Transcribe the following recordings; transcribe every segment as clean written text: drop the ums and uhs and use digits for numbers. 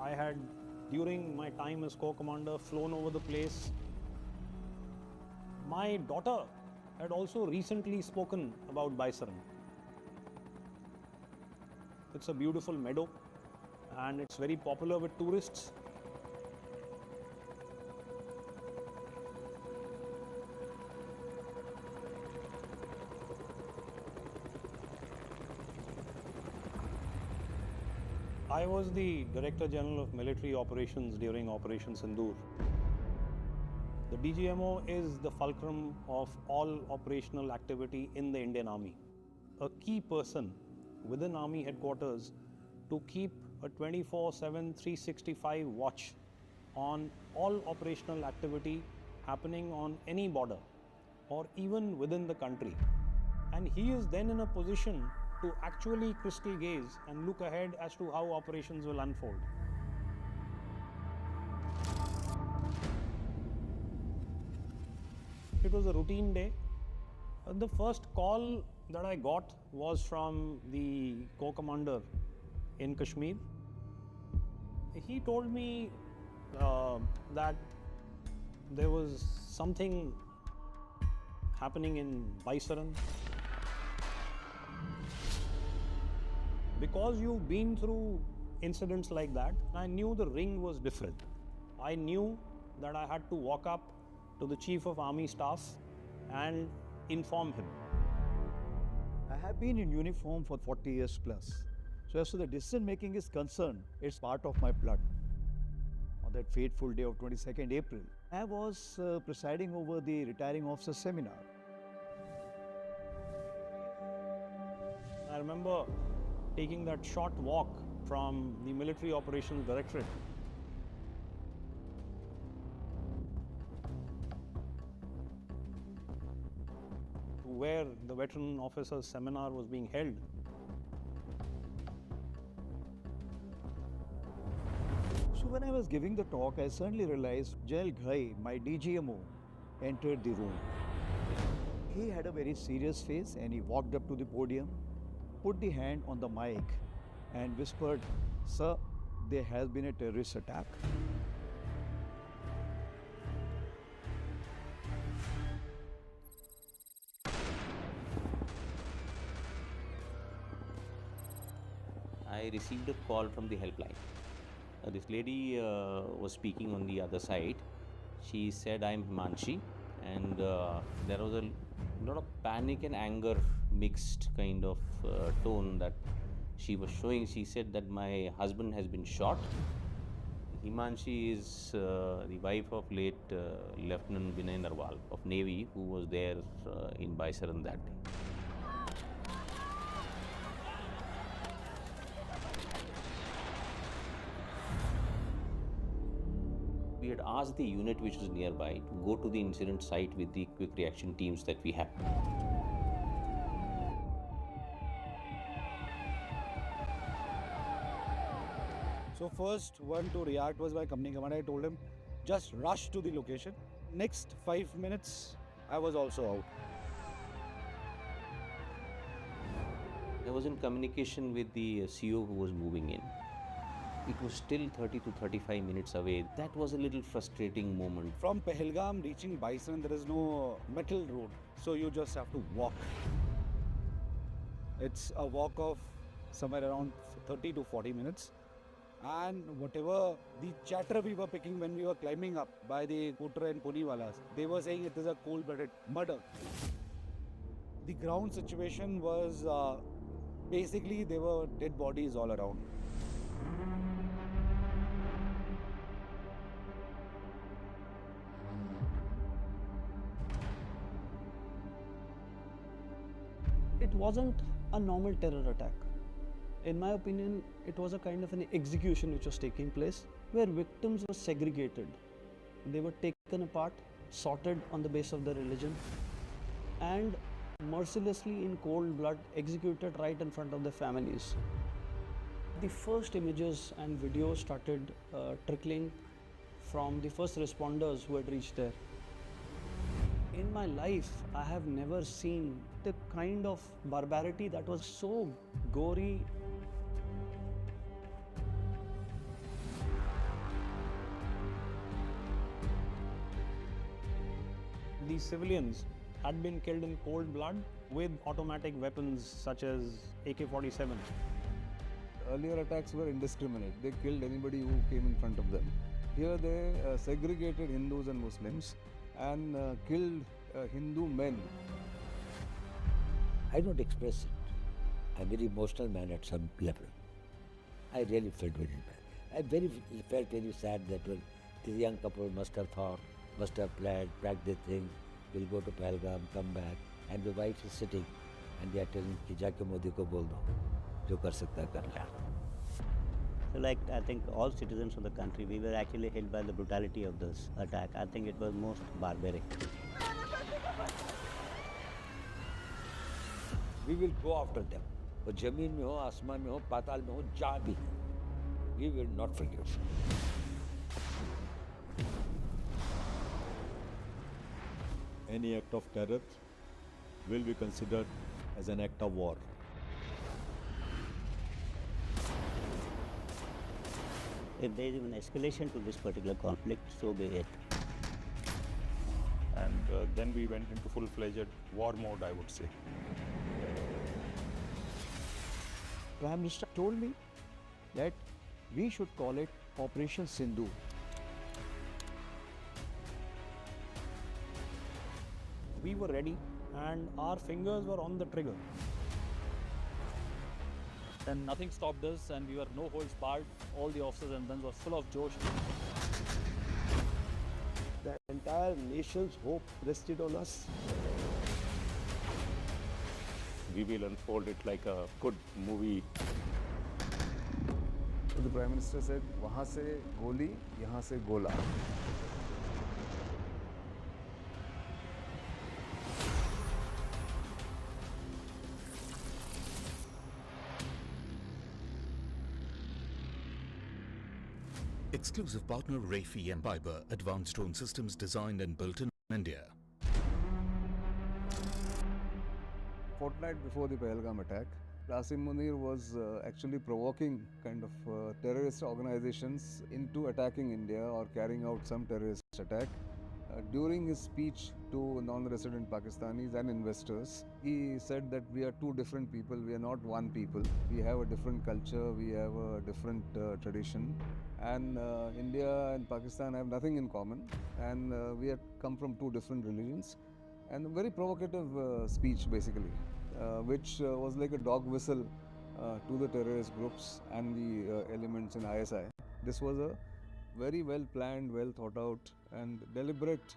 I had, during my time as co-commander, flown over the place. My daughter had also recently spoken about Baisaran. It's a beautiful meadow and it's very popular with tourists. I was the Director General of Military Operations during Operation Sindoor. The DGMO is the fulcrum of all operational activity in the Indian Army. A key person within Army headquarters to keep a 24/7, 365 watch on all operational activity happening on any border or even within the country. And he is then in a position to actually crystal gaze and look ahead as to how operations will unfold. It was a routine day. The first call that I got was from the co-commander in Kashmir. He told me that there was something happening in Baisaran. Because you've been through incidents like that, I knew the ring was different. I knew that I had to walk up to the Chief of Army Staff and inform him. I have been in uniform for 40 years plus. So as to the decision making is concerned, it's part of my blood. On that fateful day of 22nd April, I was presiding over the retiring officer seminar. I remember taking that short walk from the Military Operations Directorate to where the Veteran Officers Seminar was being held. So when I was giving the talk, I suddenly realized General Ghai, my DGMO, entered the room. He had a very serious face and he walked up to the podium, put the hand on the mic and whispered, "Sir, there has been a terrorist attack." I received a call from the helpline. This lady was speaking on the other side. She said, "I'm Himanshi," and there was a lot of panic and anger mixed kind of tone that she was showing. She said that my husband has been shot. Himanshi is the wife of late Lieutenant Vinay Narwal of Navy, who was there in Baisaran that day. We had asked the unit which was nearby to go to the incident site with the quick reaction teams that we have. So first one to react was my company commander. I told him, just rush to the location. Next 5 minutes, I was also out. I was in communication with the CO who was moving in. It was still 30 to 35 minutes away. That was a little frustrating moment. From Pahalgam reaching Baisaran, there is no metal road. So you just have to walk. It's a walk of somewhere around 30 to 40 minutes. And whatever the chatter we were picking when we were climbing up by the Kotra and Puniwalas, they were saying it is a cold-blooded murder. The ground situation was basically there were dead bodies all around. It wasn't a normal terror attack. In my opinion, it was a kind of an execution which was taking place where victims were segregated. They were taken apart, sorted on the basis of their religion, and mercilessly in cold blood executed right in front of their families. The first images and videos started trickling from the first responders who had reached there. In my life, I have never seen the kind of barbarity that was so gory. these civilians had been killed in cold blood with automatic weapons such as AK-47. Earlier attacks were indiscriminate. They killed anybody who came in front of them. Here they segregated Hindus and Muslims and killed Hindu men. I don't express it. I'm a very emotional man at some level. I really felt very bad. I felt very sad that this young couple must have thought, must have planned, packed their things, will go to Pahalgam, come back, and the wife is sitting and they are telling कि जाके मोदी को बोल दो, जो कर सकता है कर ले. So like I think all citizens of the country, we were actually hit by the brutality of this attack. I think it was most barbaric. We will go after them. वो जमीन में हो, आसमान में हो, पाताल में हो, जहाँ भी. We will not forgive. Any act of terror will be considered as an act of war. If there is an escalation to this particular conflict, so be it. And then we went into full-fledged war mode, I would say. Prime Minister told me that we should call it Operation Sindoor. We were ready and our fingers were on the trigger. And nothing stopped us, and we were no holds barred. All the officers and guns were full of josh. The entire nation's hope rested on us. We will unfold it like a good movie. So the Prime Minister said, वहाँ से गोली, यहाँ से गोला. Exclusive partner Rafi and Piper, advanced drone systems designed and built in India. Fortnight before the Pahalgam attack, Qasim Munir was actually provoking kind of terrorist organizations into attacking India or carrying out some terrorist attack. During his speech to non-resident Pakistanis and investors, he said that we are two different people, we are not one people. We have a different culture, we have a different tradition, and India and Pakistan have nothing in common, and we have come from two different religions. And a very provocative speech basically, which was like a dog whistle to the terrorist groups and the elements in ISI. This was a very well planned, well thought out and deliberate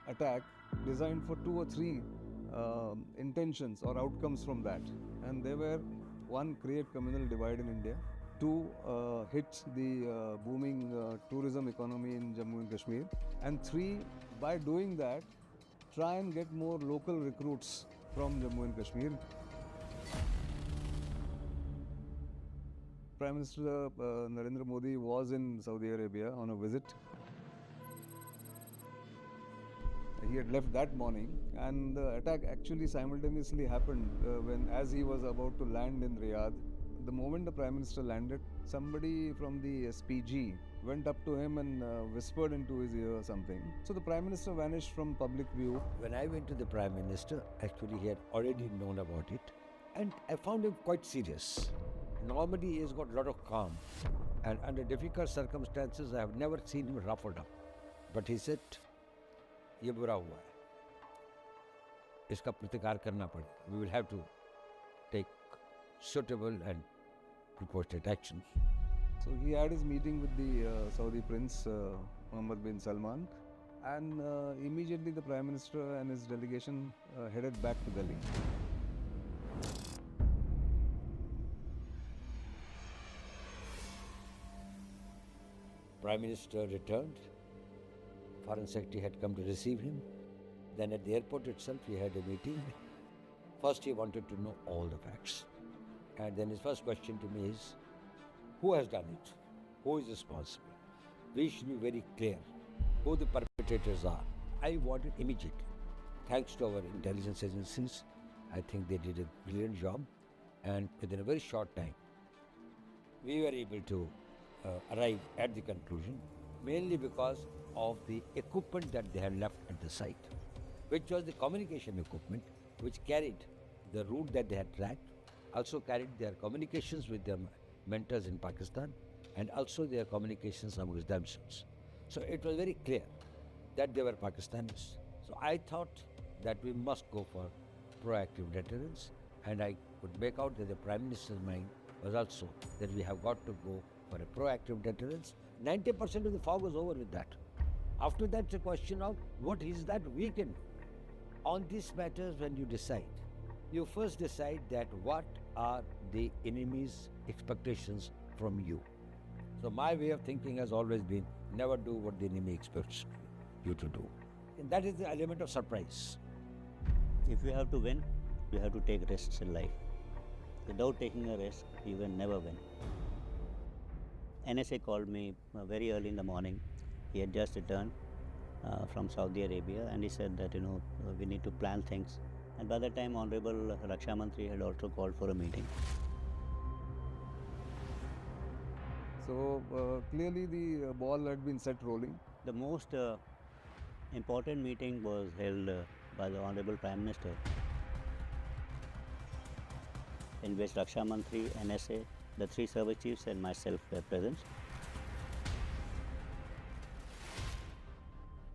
attack designed for 2 or 3 intentions or outcomes from that. And they were: 1, create communal divide in India; 2, hit the booming tourism economy in Jammu and Kashmir; and 3, by doing that, try and get more local recruits from Jammu and Kashmir. Prime Minister Narendra Modi was in Saudi Arabia on a visit. He had left that morning, and the attack actually simultaneously happened as he was about to land in Riyadh. The moment the Prime Minister landed, somebody from the SPG went up to him and whispered into his ear something. So the Prime Minister vanished from public view. When I went to the Prime Minister, actually he had already known about it, and I found him quite serious. Normally he has got a lot of calm, and under difficult circumstances I have never seen him ruffled up. But he said, ये बुरा हुआ है, इसका प्रतिकार करना पड़ेगा. We will have to take suitable and proportionate actions. So he had his meeting with the Saudi Prince Mohammed bin Salman, and immediately the Prime Minister and his delegation headed back to Delhi. Prime Minister returned. Foreign Secretary had come to receive him. Then at the airport itself he had a meeting. First he wanted to know all the facts. And then his first question to me is, who has done it? Who is responsible? We should be very clear who the perpetrators are. I wanted immediately. Thanks to our intelligence agencies, I think they did a brilliant job. And within a very short time, we were able to arrive at the conclusion, mainly because of the equipment that they had left at the site. which was the communication equipment, which carried the route that they had tracked, also carried their communications with their mentors in Pakistan, and also their communications amongst themselves. So it was very clear that they were Pakistanis. So I thought that we must go for proactive deterrence, and I could make out that the Prime Minister's mind was also that we have got to go for a proactive deterrence. 90% of the fog was over with that. After that, it's a question of what is that we can do. On these matters, when you decide, you first decide that what are the enemy's expectations from you. So my way of thinking has always been never do what the enemy expects you to do. And that is the element of surprise. If you have to win, you have to take risks in life. Without taking a risk, you will never win. NSA called me very early in the morning. He had just returned from Saudi Arabia, and he said that, we need to plan things. And by the time Honorable Raksha Mantri had also called for a meeting. So clearly the ball had been set rolling. The most important meeting was held by the Honorable Prime Minister, in which Raksha Mantri, NSA, the three service chiefs and myself were present.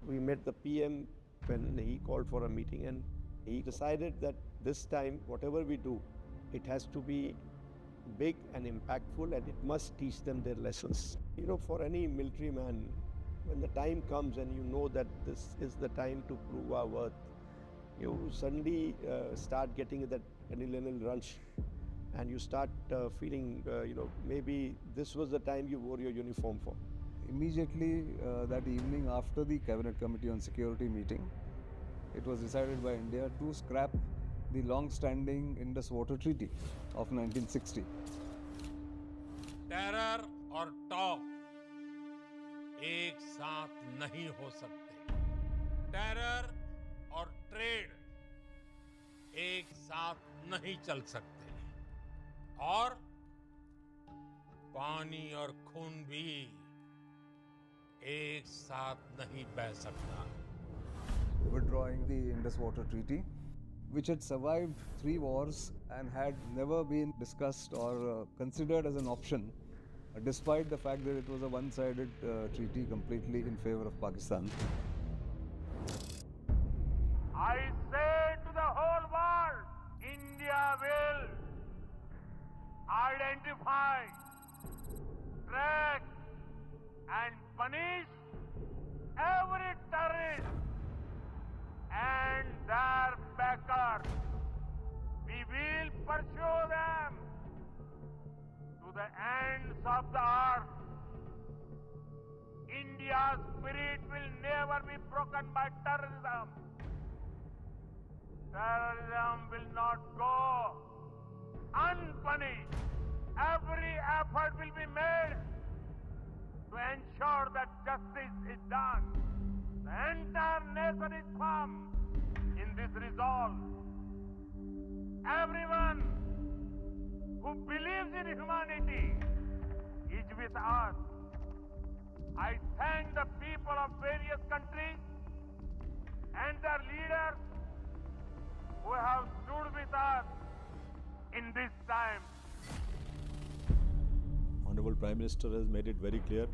We met the PM when he called for a meeting, and he decided that this time, whatever we do, it has to be big and impactful, and it must teach them their lessons. For any military man, when the time comes and you know that this is the time to prove our worth, you suddenly start getting that adrenaline rush, and you start feeling, maybe this was the time you wore your uniform for. Immediately that evening after the Cabinet Committee on Security meeting, it was decided by India to scrap the long-standing Indus Water Treaty of 1960. Terror और talk एक साथ नहीं हो सकते। Terror और trade एक साथ नहीं चल सकते, और पानी और खून भी एक साथ नहीं बह सकता। Withdrawing the Indus Water Treaty, which had survived 3 wars and had never been discussed or considered as an option, despite the fact that it was a one-sided treaty completely in favor of Pakistan. I say to the whole world, India will identify, track and punish every terrorist and their backers. We will pursue them to the ends of the earth. India's spirit will never be broken by terrorism. Terrorism will not go unpunished. Every effort will be made to ensure that justice is done. The entire nation is firm in this resolve. Everyone who believes in humanity is with us. I thank the people of various countries and their leaders who have stood with us in this time. Honorable Prime Minister has made it very clear,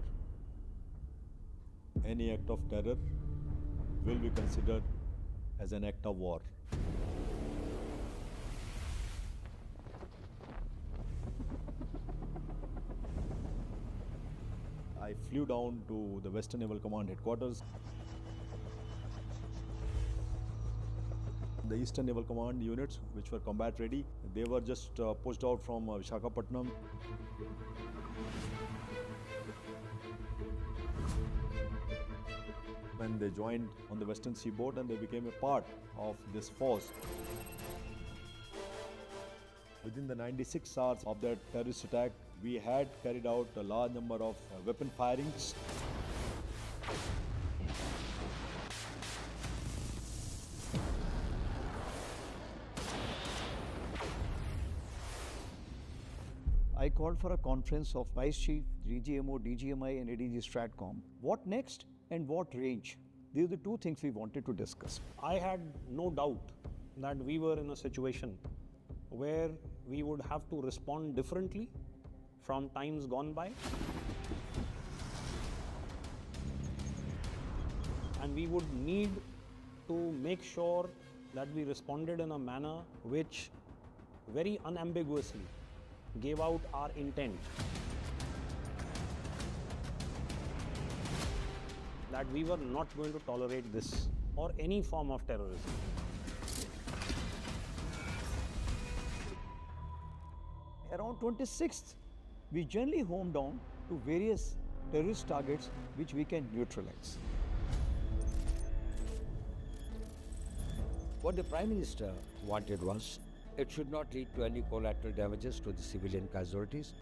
any act of terror will be considered as an act of war. I flew down to the Western Naval Command headquarters. The Eastern Naval Command units, which were combat ready, they were just pushed out from Visakhapatnam. When they joined on the Western Seaboard, and they became a part of this force. Within the 96 hours of that terrorist attack, we had carried out a large number of weapon firings. I called for a conference of Vice Chief, DGMO, DGMI and ADG Stratcom. What next and what range? These are the two things we wanted to discuss. I had no doubt that we were in a situation where we would have to respond differently from times gone by. And we would need to make sure that we responded in a manner which very unambiguously gave out our intent. That we were not going to tolerate this or any form of terrorism. Around 26th, we generally homed down to various terrorist targets which we can neutralize. What the Prime Minister wanted was, it should not lead to any collateral damages to the civilian casualties.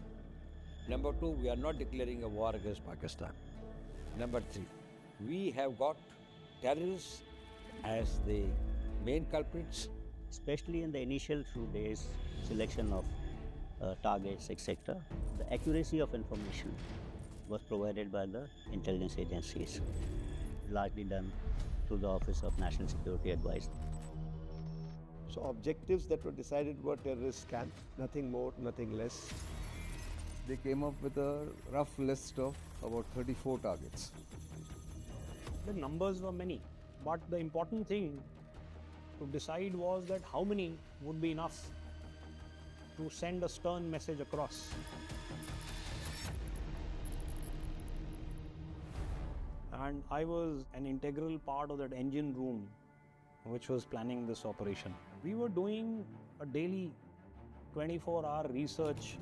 Number two, we are not declaring a war against Pakistan. Number three, we have got terrorists as the main culprits. Especially in the initial few days, selection of targets, etc., the accuracy of information was provided by the intelligence agencies, largely done through the Office of National Security Advisor. So objectives that were decided were terrorist camp, nothing more, nothing less. They came up with a rough list of about 34 targets. The numbers were many, but the important thing to decide was that how many would be enough to send a stern message across. And I was an integral part of that engine room which was planning this operation. We were doing a daily 24-hour research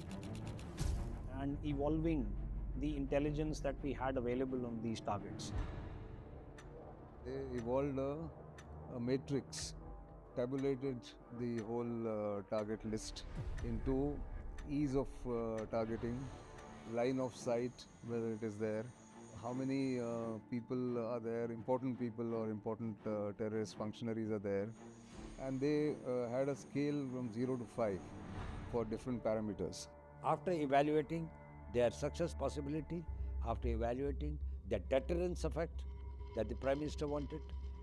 and evolving the intelligence that we had available on these targets. They evolved a matrix, tabulated the whole target list into ease of targeting, line of sight, whether it is there, how many people are there, important people or important terrorist functionaries are there. And they had a scale from 0 to 5 for different parameters. After evaluating their success possibility, after evaluating the deterrence effect that the Prime Minister wanted,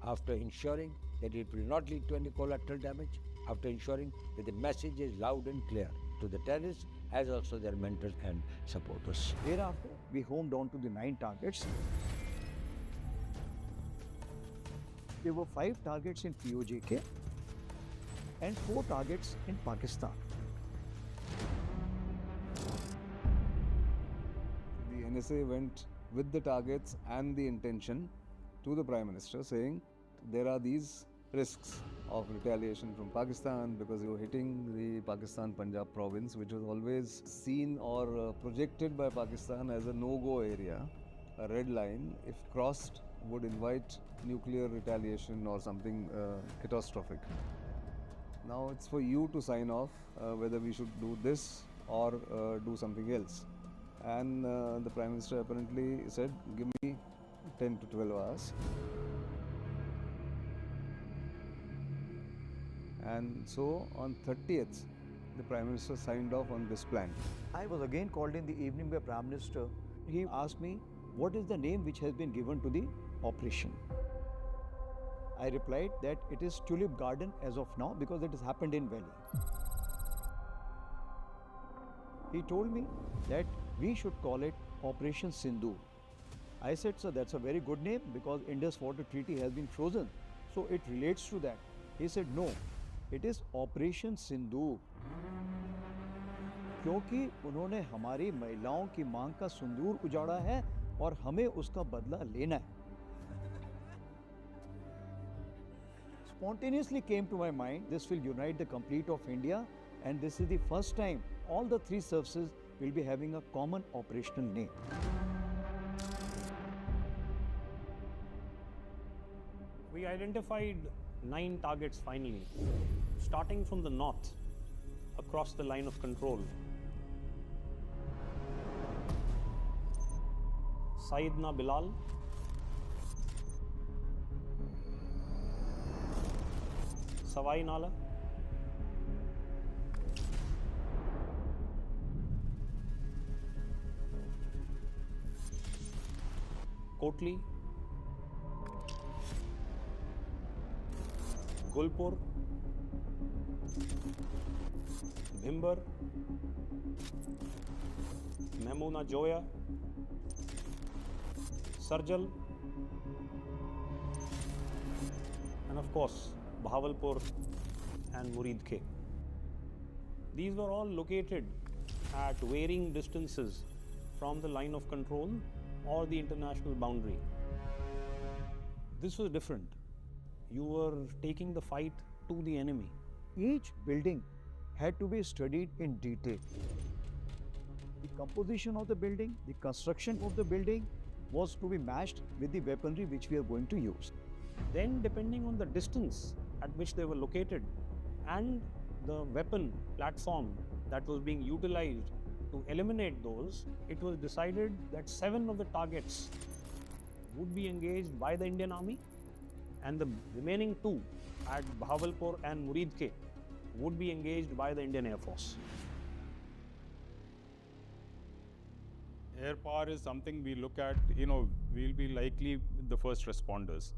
after ensuring that it will not lead to any collateral damage, after ensuring that the message is loud and clear to the terrorists as also their mentors and supporters. Thereafter, we homed down to the 9 targets. There were 5 targets in POJK and 4 targets in Pakistan. The NSA went with the targets and the intention to the Prime Minister, saying there are these risks of retaliation from Pakistan because you were hitting the Pakistan-Punjab province, which was always seen or projected by Pakistan as a no-go area, a red line. If crossed, would invite nuclear retaliation or something catastrophic. Now it's for you to sign off whether we should do this or do something else. And the Prime Minister apparently said, give me 10 to 12 hours. And so on 30th, the Prime Minister signed off on this plan. I was again called in the evening by Prime Minister. He asked me, what is the name which has been given to the operation? I replied that it is Tulip Garden as of now because it has happened in Delhi. He told me that we should call it Operation Sindoor. I said, sir, that's a very good name because Indus Water Treaty has been frozen. So it relates to that. He said, no, it is Operation Sindoor. क्योंकि उन्होंने हमारी महिलाओं की मांग का सिंदूर उजाड़ा है और हमें उसका बदला लेना है. Spontaneously came to my mind, this will unite the complete of India, and this is the first time all the 3 services will be having a common operational name. We identified 9 targets finally, starting from the north, across the line of control. Sayyidina Bilal, Savai Nala, Kotli, Gulpur, Bhimber, Memuna Joya, Sarjal, and of course Bahawalpur and Muridke. These were all located at varying distances from the line of control or the international boundary. This was different. You were taking the fight to the enemy. Each building had to be studied in detail. The composition of the building, the construction of the building was to be matched with the weaponry which we are going to use. Then, depending on the distance at which they were located and the weapon platform that was being utilized to eliminate those, it was decided that 7 of the targets would be engaged by the Indian Army and the remaining 2 at Bahawalpur and Muridke would be engaged by the Indian Air Force. Air power is something we look at, we'll be likely the first responders.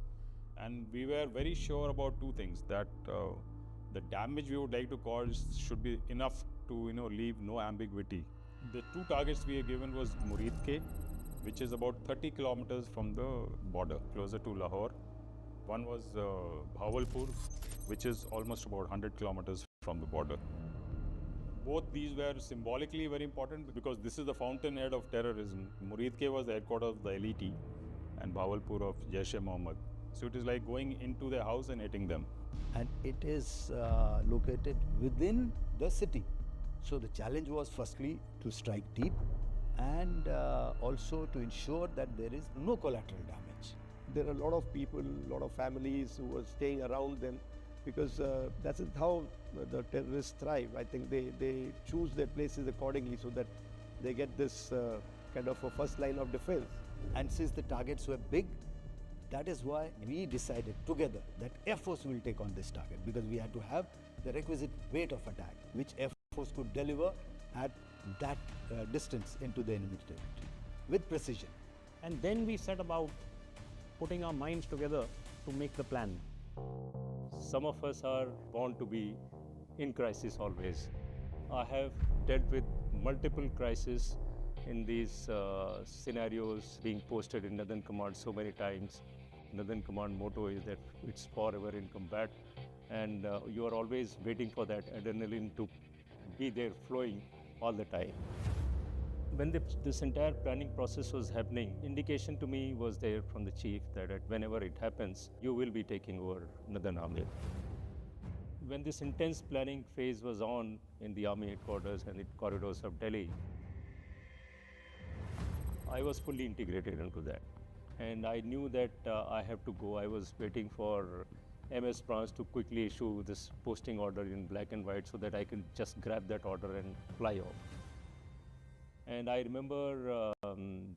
And we were very sure about 2 things, that the damage we would like to cause should be enough to, leave no ambiguity. The 2 targets we were given was Muridke, which is about 30 kilometers from the border, closer to Lahore. One was Bahawalpur, which is almost about 100 kilometers from the border. Both these were symbolically very important because this is the fountainhead of terrorism. Muridke was the headquarters of the LET and Bahawalpur of Jaish-e-Mohammed. So it is like going into their house and hitting them. And it is located within the city. So the challenge was firstly to strike deep and also to ensure that there is no collateral damage. There are a lot of people, a lot of families who were staying around them because that is how the terrorists thrive. I think they choose their places accordingly so that they get this kind of a first line of defense. And since the targets were big, that is why we decided together that Air Force will take on this target, because we had to have the requisite weight of attack, which Air Force could deliver at that distance into the enemy territory with precision. And then we set about putting our minds together to make the plan. Some of us are born to be in crisis always. I have dealt with multiple crises in these scenarios, being posted in Northern Command so many times. Northern Command motto is that it's forever in combat, and you are always waiting for that adrenaline to be there flowing all the time. When this entire planning process was happening, indication to me was there from the chief that whenever it happens, you will be taking over Northern Army. When this intense planning phase was on in the Army headquarters and the corridors of Delhi, I was fully integrated into that. And I knew that I have to go. I was waiting for MS branch to quickly issue this posting order in black and white so that I can just grab that order and fly off. And I remember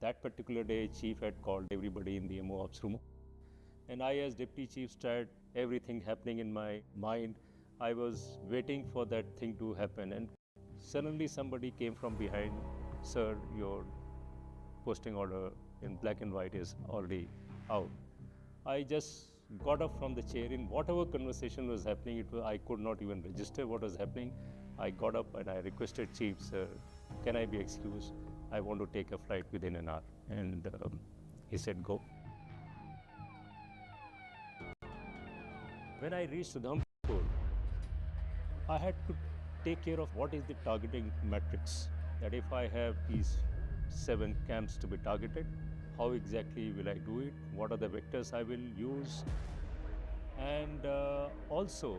that particular day, chief had called everybody in the MO ops room. And I, as deputy chief, started everything happening in my mind. I was waiting for that thing to happen. And suddenly somebody came from behind, "Sir, your posting order in black and white is already out." I just got up from the chair. In whatever conversation was happening, I could not even register what was happening. I got up and I requested chief, "Sir, can I be excused? I want to take a flight within an hour." And he said, "Go." When I reached Udhampur, I had to take care of what is the targeting matrix. That if I have these 7 camps to be targeted, how exactly will I do it? What are the vectors I will use? And also,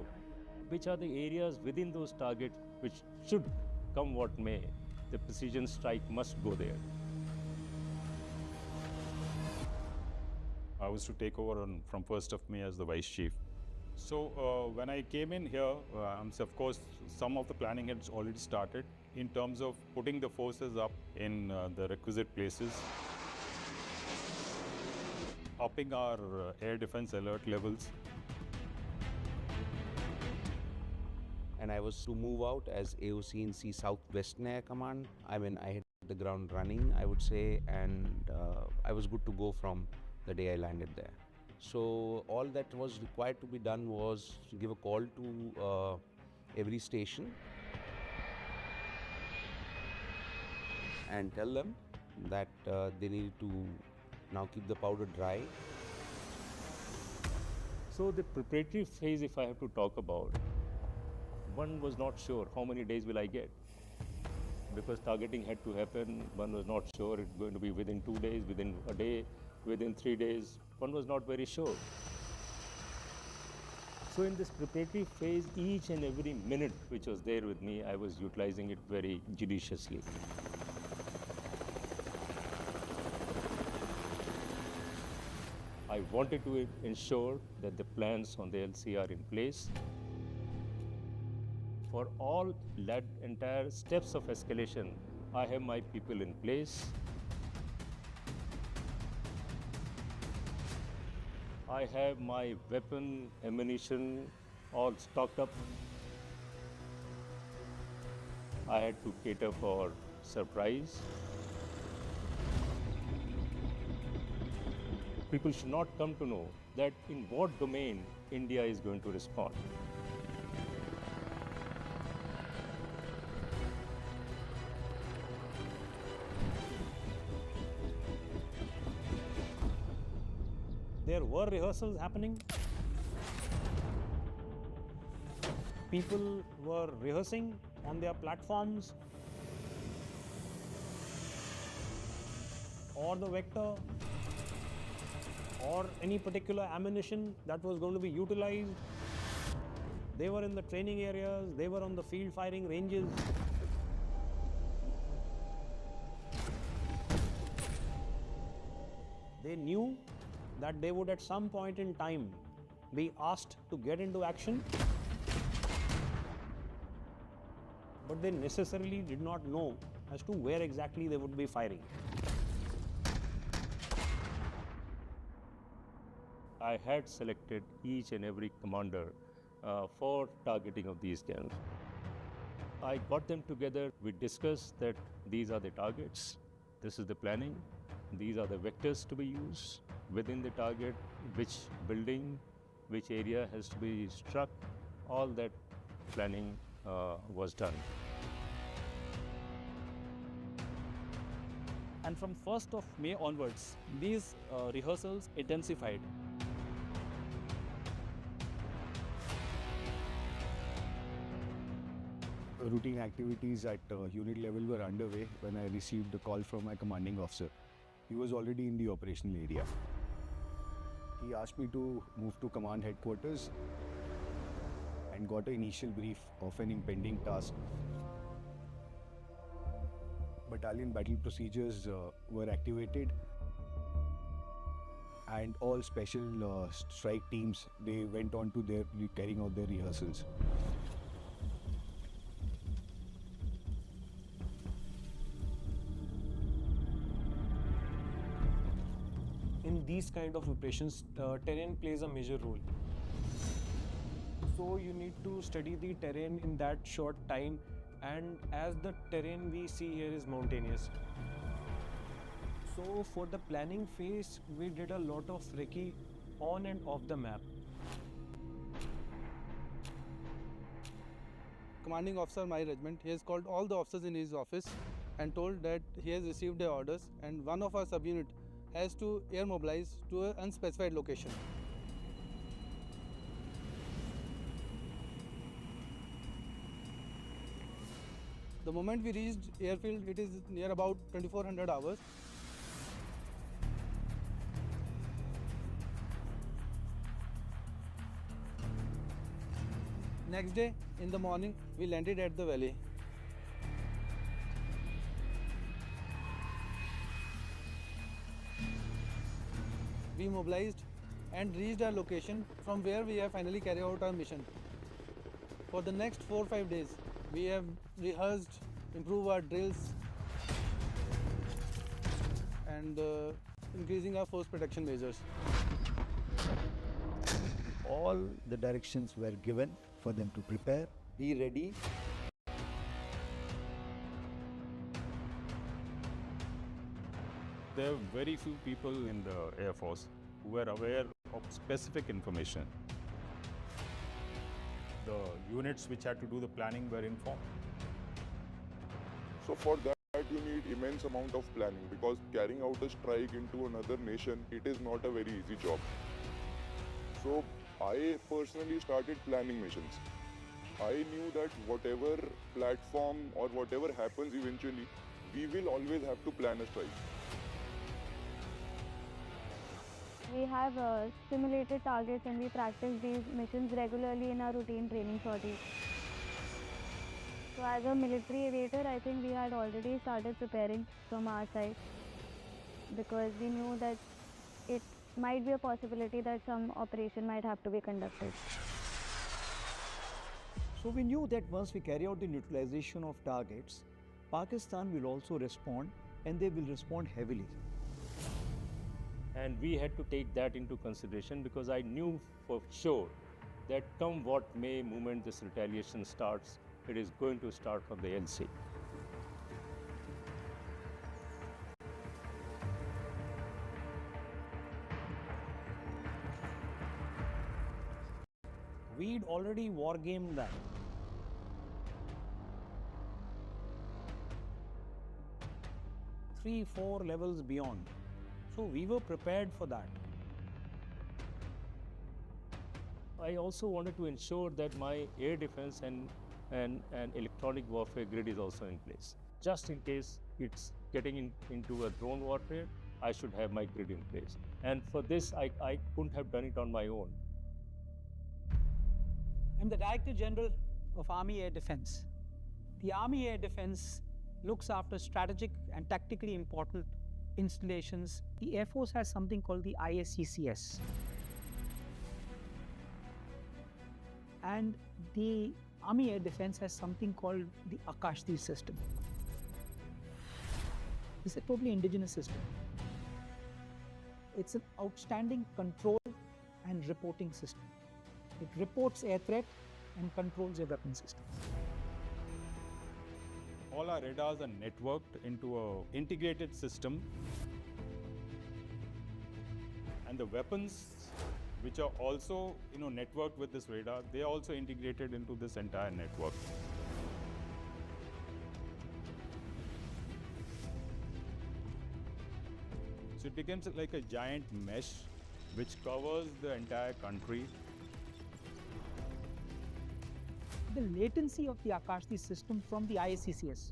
which are the areas within those targets which should come what may, the precision strike must go there. I was to take over from 1st of May as the vice chief. So when I came in here, of course, some of the planning had already started in terms of putting the forces up in the requisite places, upping our air defense alert levels. And I was to move out as AOC in Sea Southwestern Air Command. I mean, I hit the ground running, I would say, and I was good to go from the day I landed there. So all that was required to be done was to give a call to every station and tell them that they need to now keep the powder dry. So the preparatory phase, if I have to talk about, one was not sure how many days will I get, because targeting had to happen. One was not sure it's going to be within 2 days, within a day, within 3 days. One was not very sure. So in this preparatory phase, each and every minute which was there with me, I was utilizing it very judiciously. I wanted to ensure that the plans on the LC are in place. For all entire steps of escalation, I have my people in place. I have my weapon, ammunition, all stocked up. I had to cater for surprise. People should not come to know that in what domain India is going to respond. There were rehearsals happening. People were rehearsing on their platforms or the vector or any particular ammunition that was going to be utilized. They were in the training areas, they were on the field firing ranges. They knew that they would at some point in time be asked to get into action, but they necessarily did not know as to where exactly they would be firing. I had selected each and every commander for targeting of these guns. I got them together, we discussed that these are the targets, this is the planning, these are the vectors to be used within the target, which building, which area has to be struck, all that planning was done. And from 1st of May onwards, these rehearsals intensified. Routine activities at unit level were underway when I received a call from my commanding officer. He was already in the operational area. He asked me to move to command headquarters and got an initial brief of an impending task. Battalion battle procedures were activated, and all special strike teams, they went on to carrying out their rehearsals. In these kind of operations, terrain plays a major role. So you need to study the terrain in that short time, and as the terrain we see here is mountainous. So for the planning phase, we did a lot of recce on and off the map. Commanding officer my regiment, he has called all the officers in his office and told that he has received the orders and one of our subunit has to air mobilize to an unspecified location. The moment we reached airfield, it is near about 2400 hours. Next day in the morning, we landed at the valley. We mobilized and reached our location from where we have finally carried out our mission. For the next 4-5 days, we have rehearsed, improved our drills and increasing our force protection measures. All the directions were given for them to prepare, be ready. There are very few people in the Air Force who were aware of specific information. The units which had to do the planning were informed. So for that you need immense amount of planning, because carrying out a strike into another nation, it is not a very easy job. So I personally started planning missions. I knew that whatever platform or whatever happens eventually, we will always have to plan a strike. We have simulated targets and we practice these missions regularly in our routine training sorties. So as a military aviator, I think we had already started preparing from our side, because we knew that it might be a possibility that some operation might have to be conducted. So we knew that once we carry out the neutralization of targets, Pakistan will also respond, and they will respond heavily. And we had to take that into consideration, because I knew for sure that come what may, moment this retaliation starts, it is going to start from the LC. We'd already wargamed that. Three, 4 levels beyond. So we were prepared for that. I also wanted to ensure that my air defense and electronic warfare grid is also in place. Just in case it's getting into a drone warfare, I should have my grid in place. And for this, I couldn't have done it on my own. I'm the Director General of Army Air Defense. The Army Air Defense looks after strategic and tactically important installations. The Air Force has something called the ISCCS. And the Army Air Defense has something called the Akashti system. It's a totally indigenous system. It's an outstanding control and reporting system. It reports air threat and controls your weapon systems. All our radars are networked into an integrated system, and the weapons which are also networked with this radar, they are also integrated into this entire network. So it becomes like a giant mesh which covers the entire country. The latency of the Akashti system from the ISCCS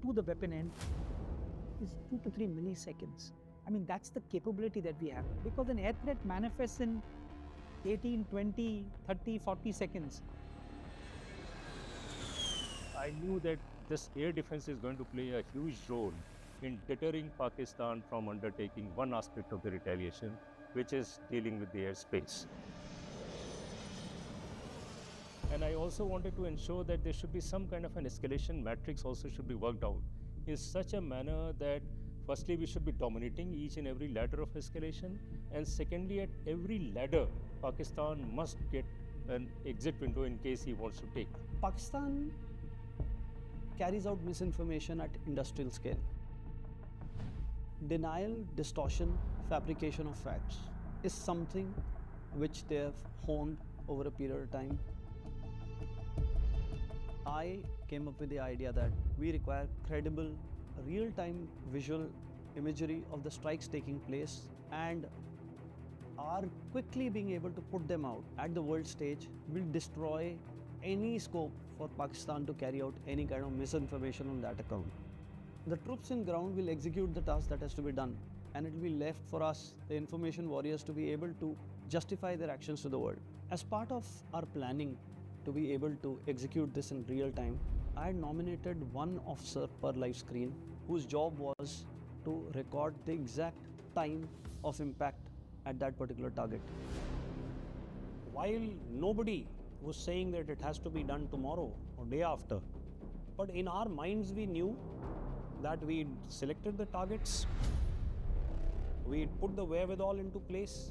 to the weapon end is 2 to 3 milliseconds. I mean, that's the capability that we have, because an air threat manifests in 18, 20, 30, 40 seconds. I knew that this air defense is going to play a huge role in deterring Pakistan from undertaking one aspect of the retaliation, which is dealing with the airspace. And I also wanted to ensure that there should be some kind of an escalation matrix also should be worked out in such a manner that firstly we should be dominating each and every ladder of escalation, and secondly at every ladder Pakistan must get an exit window in case he wants to take. Pakistan carries out misinformation at industrial scale. Denial, distortion, fabrication of facts is something which they have honed over a period of time. I came up with the idea that we require credible, real-time visual imagery of the strikes taking place, and are quickly being able to put them out at the world stage will destroy any scope for Pakistan to carry out any kind of misinformation on that account. The troops in ground will execute the task that has to be done, and it will be left for us, the information warriors, to be able to justify their actions to the world. As part of our planning to be able to execute this in real time, I had nominated one officer per live screen whose job was to record the exact time of impact at that particular target. While nobody was saying that it has to be done tomorrow or day after, but in our minds we knew that we'd selected the targets, we'd put the wherewithal into place,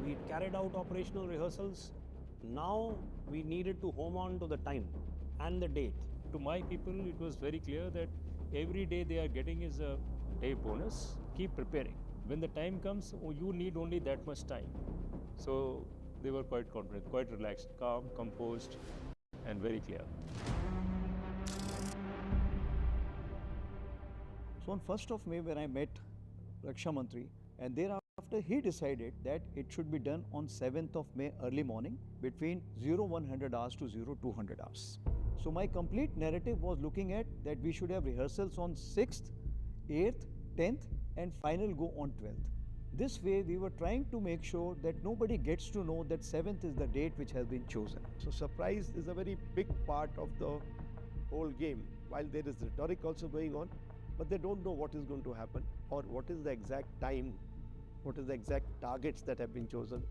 we'd carried out operational rehearsals. Now we needed to home on to the time and the date. To my people, it was very clear that every day they are getting is a day bonus. Keep preparing. When the time comes, you need only that much time. So they were quite confident, quite relaxed, calm, composed, and very clear. So on 1st of May, when I met Raksha Mantri, and thereafter he decided that it should be done on 7th of May early morning between 0100 hours to 0200 hours. So my complete narrative was looking at that we should have rehearsals on 6th, 8th, 10th and final go on 12th. This way we were trying to make sure that nobody gets to know that 7th is the date which has been chosen. So surprise is a very big part of the whole game. While there is rhetoric also going on, but they don't know what is going to happen or what is the exact time, what is the exact targets that have been chosen.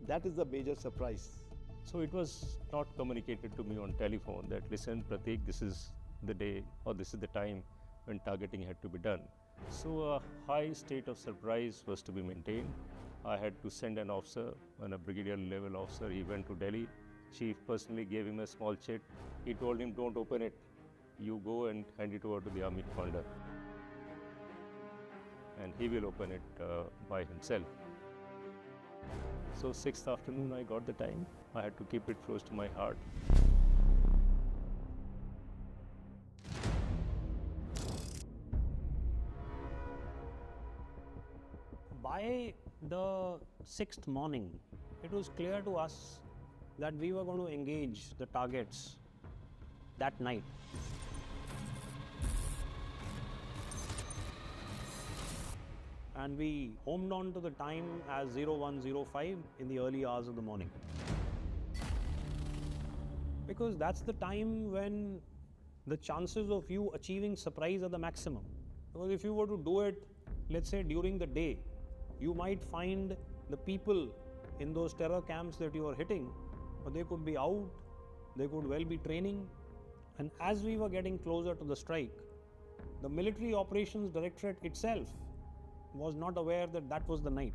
That is the major surprise. So it was not communicated to me on telephone that, listen, Pratik, this is the day or this is the time when targeting had to be done. So a high state of surprise was to be maintained. I had to send an officer, a brigadier level officer. He went to Delhi. Chief personally gave him a small chit. He told him, don't open it. You go and hand it over to the army commander. And he will open it by himself. So 6th afternoon I got the time. I had to keep it close to my heart. By the 6th morning, it was clear to us that we were going to engage the targets that night. And we homed on to the time as 0105 in the early hours of the morning. Because that's the time when the chances of you achieving surprise are the maximum. Because if you were to do it, let's say during the day, you might find the people in those terror camps that you are hitting, or they could be out, they could well be training. And as we were getting closer to the strike, the Military Operations Directorate itself was not aware that that was the night.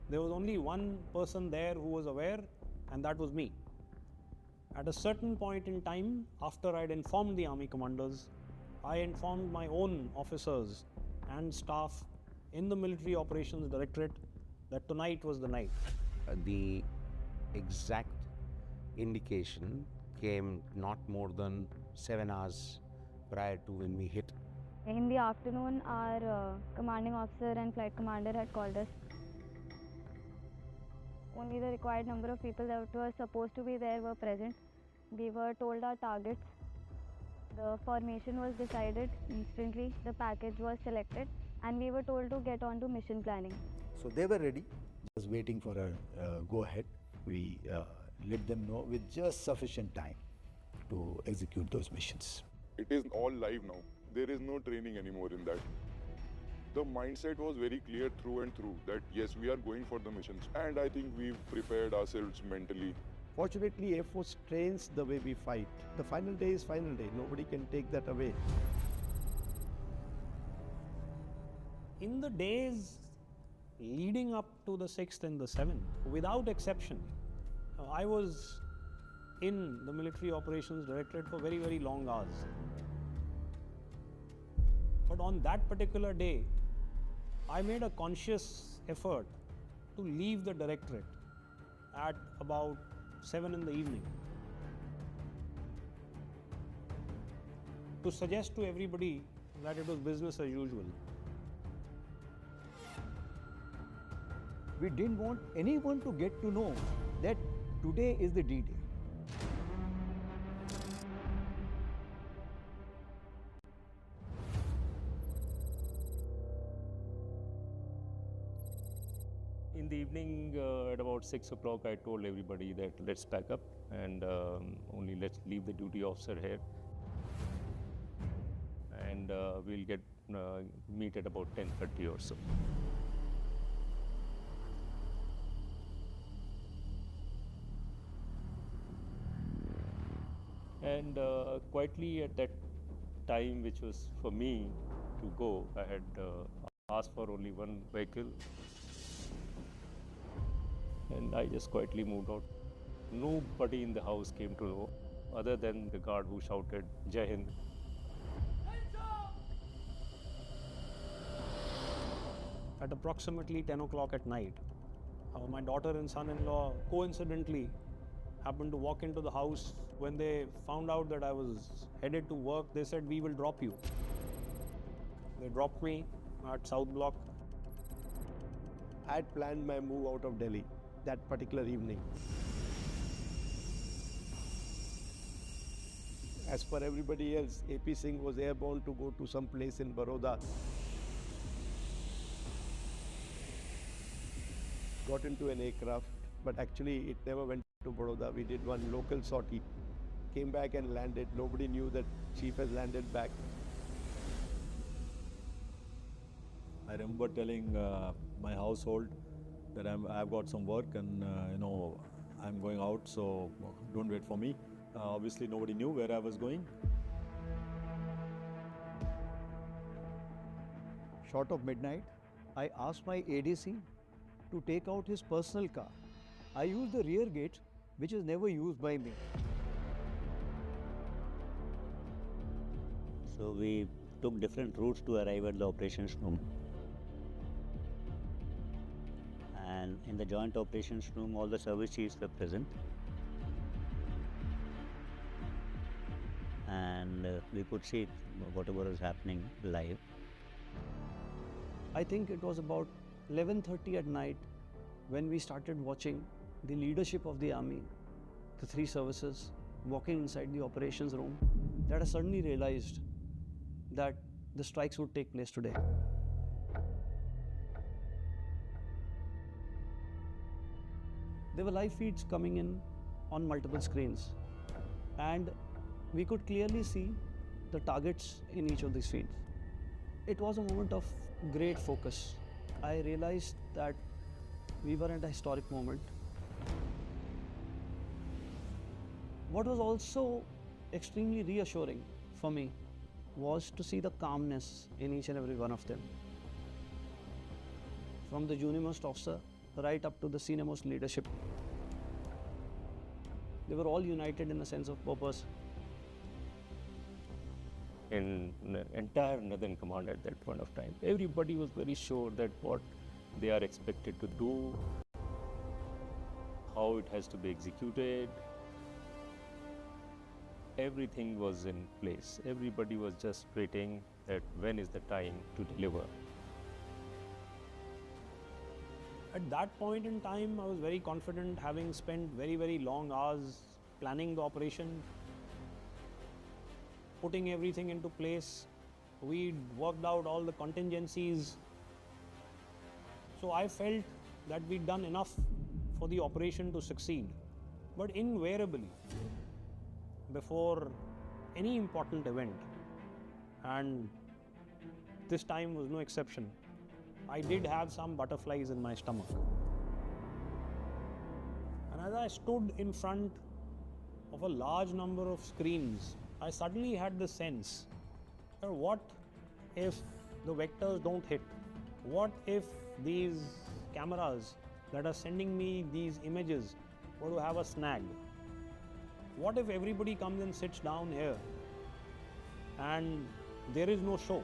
There was only one person there who was aware, and that was me. At a certain point in time, after I'd informed the army commanders, I informed my own officers and staff in the Military Operations Directorate that tonight was the night. The exact indication came not more than 7 hours prior to when we hit. In the afternoon, our commanding officer and flight commander had called us. Only the required number of people that were supposed to be there were present. We were told our targets. The formation was decided instantly. The package was selected, and we were told to get on to mission planning. So they were ready, just waiting for a go-ahead. We let them know with just sufficient time to execute those missions. It is all live now. There is no training anymore in that. The mindset was very clear through and through that yes, we are going for the missions, and I think we've prepared ourselves mentally. Fortunately, Air Force trains the way we fight. The final day is final day. Nobody can take that away. In the days leading up to the 6th and the 7th, without exception, I was in the Military Operations Directorate for very, very long hours. But on that particular day, I made a conscious effort to leave the directorate at about 7 in the evening to suggest to everybody that it was business as usual. We didn't want anyone to get to know that today is the D-Day. In the evening, at about 6 o'clock, I told everybody that let's pack up and only let's leave the duty officer here. And we'll meet at about 10:30 or so. And quietly at that time, which was for me to go, I had asked for only one vehicle. And I just quietly moved out. Nobody in the house came to know, other than the guard who shouted, Jai Hind. at approximately 10 o'clock at night. My daughter and son-in-law coincidentally happened to walk into the house. When they found out that I was headed to work, they said, "We will drop you." They dropped me at South Block. I had planned my move out of Delhi that particular evening. As per everybody else, AP Singh was airborne to go to some place in Baroda. Got into an aircraft, but actually it never went to Baroda. We did one local sortie, came back and landed. Nobody knew that Chief has landed back. I remember telling my household that I've got some work and I'm going out, so don't wait for me. Obviously nobody knew where I was going. Short of midnight, I asked my ADC to take out his personal car. I used the rear gate, which is never used by me. So we took different routes to arrive at the operations room. And in the joint operations room, all the service chiefs were present. And we could see whatever was happening live. I think it was about 11:30 at night when we started watching the leadership of the army, the three services, walking inside the operations room, that I suddenly realized that the strikes would take place today. There were live feeds coming in on multiple screens, and we could clearly see the targets in each of these feeds. It was a moment of great focus. I realized that we were at a historic moment. What was also extremely reassuring for me was to see the calmness in each and every one of them. From the junior-most officer right up to the senior-most leadership. They were all united in a sense of purpose. In the entire Northern Command at that point of time, everybody was very sure that what they are expected to do, how it has to be executed, everything was in place. Everybody was just waiting that when is the time to deliver. At that point in time, I was very confident, having spent very, very long hours planning the operation, putting everything into place. We'd worked out all the contingencies. So I felt that we'd done enough for the operation to succeed. But invariably, before any important event, and this time was no exception, I did have some butterflies in my stomach. And as I stood in front of a large number of screens, I suddenly had the sense that what if the vectors don't hit? What if these cameras that are sending me these images were to have a snag? What if everybody comes and sits down here and there is no show?